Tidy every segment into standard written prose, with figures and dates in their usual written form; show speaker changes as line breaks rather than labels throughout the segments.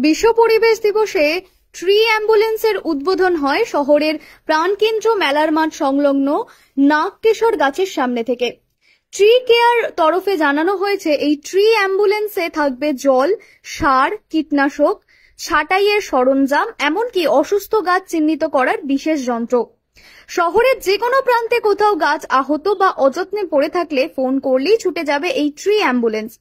বিশ্ব পরিবেশ দিবসে ট্রি অ্যাম্বুলেন্সের উদ্বোধন হয় শহরের প্রাণকেন্দ্র মেলার মাঠ সংলগ্ন নাগকেশর গাছের সামনে থেকে। ট্রি কেয়ার তরফে জানানো হয়েছে এই ট্রি অ্যাম্বুলেন্সে থাকবে জল, সার, কীটনাশক, ছাঁটাইয়ের সরঞ্জাম, এমনকি অসুস্থ গাছ চিহ্নিত করার বিশেষ যন্ত্র। শহরের যে কোনো প্রান্তে কোথাও গাছ আহত বা অযত্নে পড়ে থাকলে ফোন করলেই ছুটে যাবে এই ট্রি অ্যাম্বুলেন্স।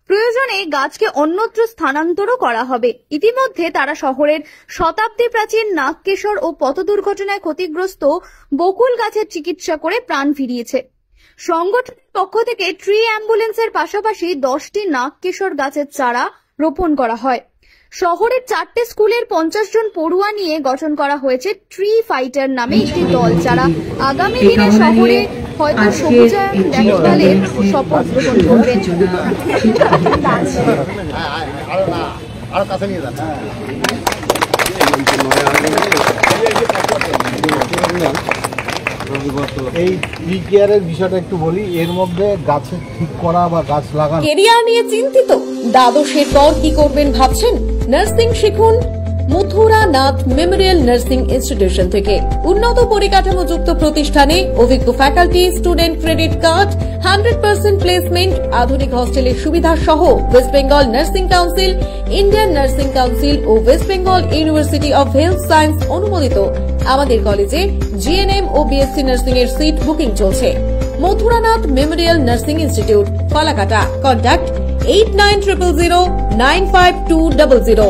প্রয়োজনে গাছকে অন্যত্র স্থানান্তরও করা হবে। ইতিমধ্যে তারা শহরের শতাব্দী প্রাচীন নাগকেশর ও পথ দুর্ঘটনায় ক্ষতিগ্রস্ত বকুল গাছের চিকিৎসা করে প্রাণ ফিরিয়েছে। সংগঠনের পক্ষ থেকে ট্রি অ্যাম্বুলেন্সের পাশাপাশি 10টি নাগকেশর গাছের চারা রোপণ করা হয়। শহরের 4টে স্কুলের 50 জন পড়ুয়া নিয়ে গঠন করা হয়েছে ট্রি ফাইটার নামে একটি দল, যারা আগামী দিনে শহরে হয়তো সবুজায়ন দেখভালের শপথ গ্রহণ করবেন।
এই ট্রি কেয়ারের বিষয়টা একটু বলি। এর মধ্যে গাছের ঠিক করা বা গাছ লাগানো।
কেরিয়ার নিয়ে চিন্তিত? দ্বাদশের পর কি করবেন ভাবছেন? নার্সিং শিখুন Mathura Nath memorial nursing institution থেকে। উন্নত পরিকাঠামোযুক্ত প্রতিষ্ঠানে অভিজ্ঞ faculty, student credit card, 100% placement, আধুনিক হস্টেলের সুবিধা সহ West Bengal nursing council, Indian nursing council ও West Bengal university of health science অনুমোদিত আমাদের কলেজে জিএনএম ও বিএসসি নার্সিং এর সিট বুকিং চলছে। Mathuranath memorial nursing institute, Falakata. Contact 8900095200।